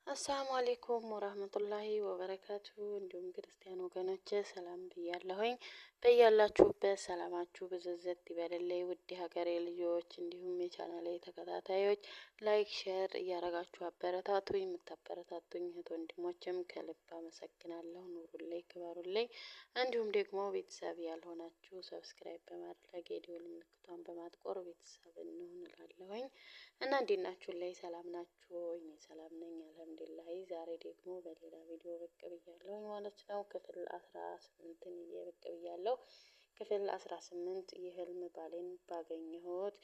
አሰላሙ አሌይኩም ወራህመቱላሂ ወበረካቱ። እንዲሁም ክርስቲያን ወገኖች ሰላም ብያለሁኝ። በያላችሁበት ሰላማችሁ ብዝዝት ይበልልኝ። ውድ ሀገሬ ልጆች እንዲሁም የቻናሌ ተከታታዮች ላይክ፣ ሼር እያረጋችሁ አበረታቱኝ። የምታበረታቱኝ እህት ወንድሞችም ከልብ አመሰግናለሁ። ኑሩልኝ፣ ክበሩልኝ። እንዲሁም ደግሞ ቤተሰብ ያልሆናችሁ ሰብስክራይብ በማድረግ የደወል ምልክቷን በማጥቆር ቤተሰብ እንሁን እላለሁኝ። እና እንዴት ናችሁ? ላይ ሰላም ናችሁ? እኔ ሰላም ነኝ አልሐምዱሊላህ። ዛሬ ደግሞ በሌላ ቪዲዮ ብቅ ብያለሁ ማለት ነው። ክፍል 18ን ይዤ ብቅ ብያለሁ። ክፍል 18 የህልም ባሌን ባገኘሁት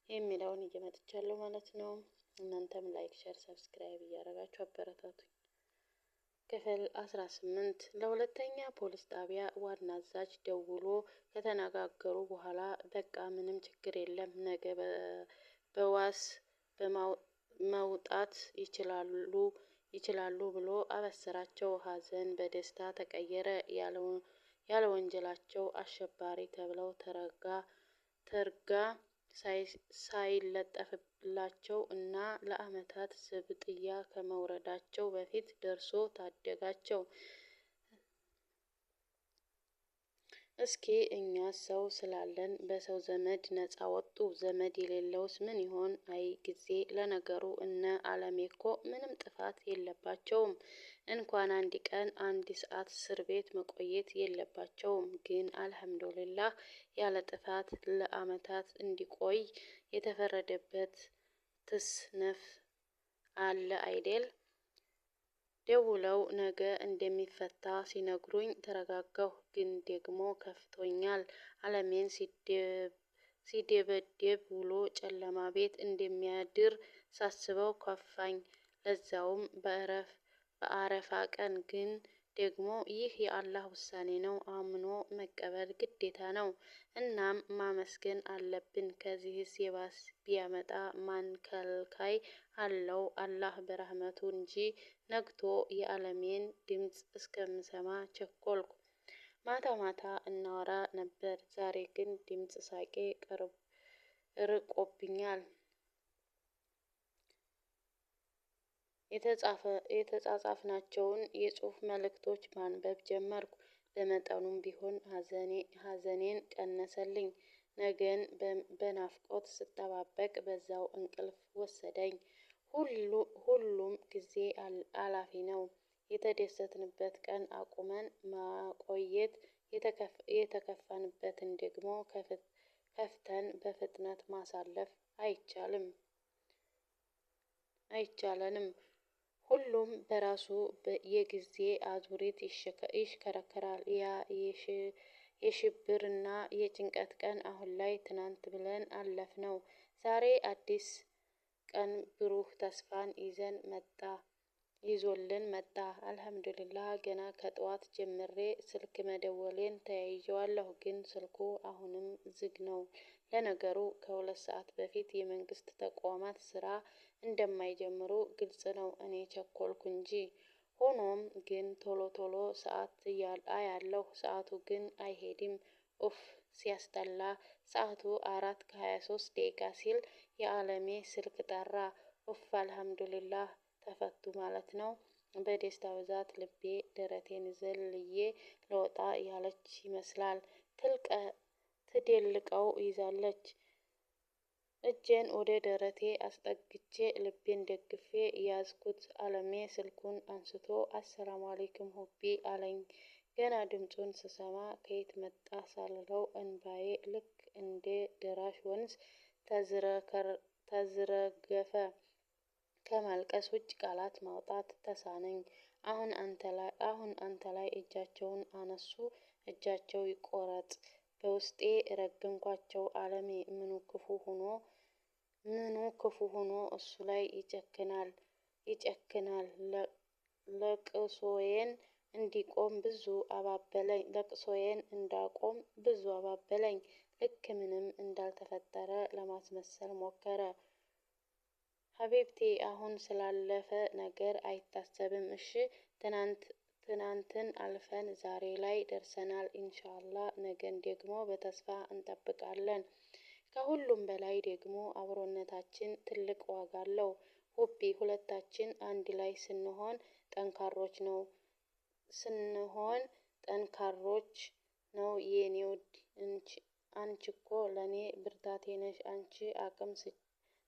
የሚለውን ይዤ መጥቻለሁ ማለት ነው። እናንተም ላይክ፣ ሼር፣ ሰብስክራይብ እያደረጋችሁ አበረታቱኝ። ክፍል 18 ለሁለተኛ ፖሊስ ጣቢያ ዋና አዛዥ ደውሎ ከተነጋገሩ በኋላ በቃ ምንም ችግር የለም ነገ በዋስ መውጣት ይችላሉ ብሎ አበሰራቸው። ሀዘን በደስታ ተቀየረ። ያለ ወንጀላቸው አሸባሪ ተብለው ተርጋ ሳይለጠፍላቸው እና ለአመታት ስብጥያ ከመውረዳቸው በፊት ደርሶ ታደጋቸው። እስኪ እኛ ሰው ስላለን በሰው ዘመድ ነፃ ወጡ። ዘመድ የሌለውስ ምን ይሆን? አይ ጊዜ። ለነገሩ እነ አለሜ እኮ ምንም ጥፋት የለባቸውም። እንኳን አንድ ቀን አንድ ሰዓት እስር ቤት መቆየት የለባቸውም። ግን አልሐምዱሊላህ ያለ ጥፋት ለአመታት እንዲቆይ የተፈረደበት ትስነፍ አለ አይዴል? ደውለው ነገ እንደሚፈታ ሲነግሩኝ ተረጋጋሁ። ግን ደግሞ ከፍቶኛል። አለሜን ሲደበደብ ውሎ ጨለማ ቤት እንደሚያድር ሳስበው ከፋኝ። ለዛውም በአረፋ ቀን። ግን ደግሞ ይህ የአላህ ውሳኔ ነው። አምኖ መቀበል ግዴታ ነው። እናም ማመስገን አለብን። ከዚህስ የባስ ቢያመጣ ማን ከልካይ አለው? አላህ በረህመቱ እንጂ። ነግቶ የአለሜን ድምፅ እስከምሰማ ቸኮልኩ። ማታ ማታ እናወራ ነበር። ዛሬ ግን ድምፅ ሳቄ ርቆብኛል። የተጻጻፍናቸውን የጽሁፍ መልእክቶች ማንበብ ጀመርኩ። በመጠኑም ቢሆን ሀዘኔን ቀነሰልኝ። ነገን በናፍቆት ስጠባበቅ በዛው እንቅልፍ ወሰደኝ። ሁሉም ጊዜ አላፊ ነው። የተደሰትንበት ቀን አቁመን ማቆየት፣ የተከፋንበትን ደግሞ ከፍተን በፍጥነት ማሳለፍ አይቻለንም። ሁሉም በራሱ የጊዜ አዙሪት ይሽከረከራል። ያ የሽብርና የጭንቀት ቀን አሁን ላይ ትናንት ብለን አለፍነው። ዛሬ አዲስ ቀን ብሩህ ተስፋን ይዞልን መጣ። አልሐምዱሊላህ። ገና ከጠዋት ጀምሬ ስልክ መደወሌን ተያይዤዋለሁ። ግን ስልኩ አሁንም ዝግ ነው። ለነገሩ ከ2 ሰዓት በፊት የመንግስት ተቋማት ስራ እንደማይጀምሩ ግልጽ ነው። እኔ ቸኮልኩ እንጂ። ሆኖም ግን ቶሎ ቶሎ ሰዓት አያለሁ። ሰዓቱ ግን አይሄድም። ኡፍ ሲያስጠላ። ሰዓቱ 4:23 ሲል የአለሜ ስልክ ጠራ። ኡፍ አልሐምዱሊላህ ተፈቱ ማለት ነው። በደስታ ብዛት ልቤ ደረቴን ዘልዬ ለወጣ ያለች ይመስላል። ትደልቀው ይዛለች። እጄን ወደ ደረቴ አስጠግቼ ልቤን ደግፌ ያዝኩት። አለሜ ስልኩን አንስቶ አሰላሙ አሌይኩም ሁቢ አለኝ። ገና ድምፁን ስሰማ ከየት መጣ ሳልለው እንባዬ ልክ እንደ ደራሽ ወንዝ ተዝረገፈ። ከማልቀስ ውጭ ቃላት ማውጣት ተሳነኝ። አሁን አንተ ላይ እጃቸውን አነሱ። እጃቸው ይቆረጥ። በውስጤ ረገምኳቸው። አለሜ ምኑ ክፉ ሆኖ እሱ ላይ ይጨክናል? ለቅሶዬን እንዳቆም ብዙ አባበለኝ። ልክ ምንም እንዳልተፈጠረ ለማስመሰል ሞከረ። ሀቢብቴ አሁን ስላለፈ ነገር አይታሰብም እሺ? ትናንትን አልፈን ዛሬ ላይ ደርሰናል። ኢንሻአላህ ነገን ደግሞ በተስፋ እንጠብቃለን። ከሁሉም በላይ ደግሞ አብሮነታችን ትልቅ ዋጋ አለው። ሁቢ ሁለታችን አንድ ላይ ስንሆን ጠንካሮች ነው የኔ ውድ። አንቺ እኮ ለኔ ብርታቴ ነሽ። አንቺ አቅም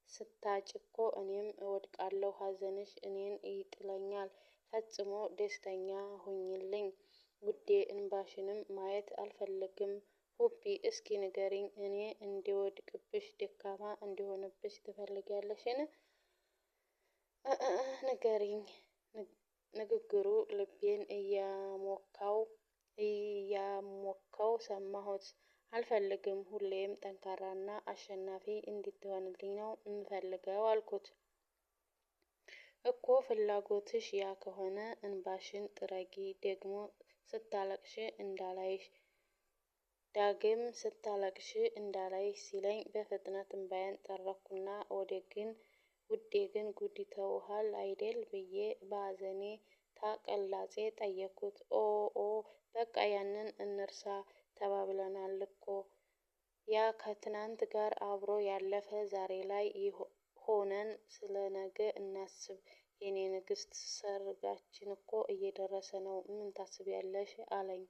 ስታጭ እኮ እኔም እወድቃለሁ። ሀዘንሽ እኔን ይጥለኛል። ፈጽሞ ደስተኛ ሁኝልኝ ውዴ። እንባሽንም ማየት አልፈልግም። ሁቢ እስኪ ንገሪኝ፣ እኔ እንዲወድቅብሽ ደካማ እንዲሆንብሽ ትፈልጊያለሽን? ንገሪኝ። ንግግሩ ልቤን እያሞካው ሰማሁት። አልፈልግም፣ ሁሌም ጠንካራና አሸናፊ እንድትሆንልኝ ነው የምፈልገው አልኩት። እኮ ፍላጎትሽ ያ ከሆነ እንባሽን ጥረጊ፣ ዳግም ስታለቅሽ እንዳላይሽ ሲለኝ በፍጥነት እንባዬን ጠረኩና ውዴ ግን ጉድ ተውሃል አይደል ብዬ በአዘኔታ ቅላጼ ጠየኩት። ኦ በቃ ያንን እንርሳ ተባብለናል እኮ። ያ ከትናንት ጋር አብሮ ያለፈ። ዛሬ ላይ ሆነን ስለ ነገ እናስብ የኔ ንግስት። ሰርጋችን እኮ እየደረሰ ነው። ምን ታስቢያለሽ አለኝ።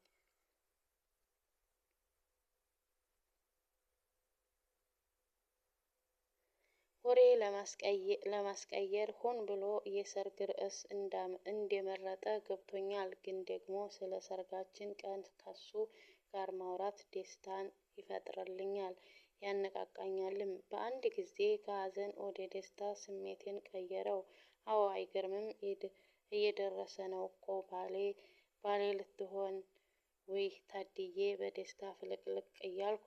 ወሬ ለማስቀየር ሆን ብሎ የሰርግ ርዕስ እንደመረጠ ገብቶኛል። ግን ደግሞ ስለ ሰርጋችን ቀን ከሱ ጋር ማውራት ደስታን ይፈጥርልኛል፣ ያነቃቃኛልም። በአንድ ጊዜ ከሀዘን ወደ ደስታ ስሜቴን ቀየረው። አዎ አይገርምም? እየደረሰ ነው እኮ ባሌ ልትሆን። ውይ ታድዬ! በደስታ ፍልቅልቅ እያልኩ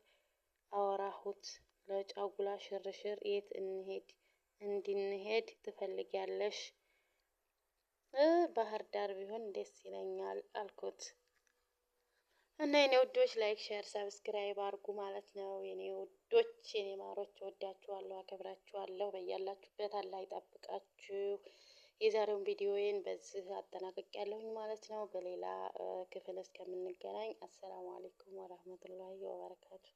አወራሁት። ለጫጉላ ሽርሽር የት እንድንሄድ ትፈልጊያለሽ? ባህር ዳር ቢሆን ደስ ይለኛል አልኩት። እና የኔ ውዶች ላይክ፣ ሼር፣ ሰብስክራይብ አርጉ ማለት ነው። የኔ ውዶች፣ የኔ ማሮች ወዳችኋለሁ፣ አከብራችኋለሁ። በያላችሁበት አላህ ይጠብቃችሁ። የዛሬውን ቪዲዮዬን በዚህ አጠናቅቄያለሁኝ ማለት ነው። በሌላ ክፍል እስከምንገናኝ አሰላሙ አለይኩም ወራህመቱላሂ ወበረካቱ።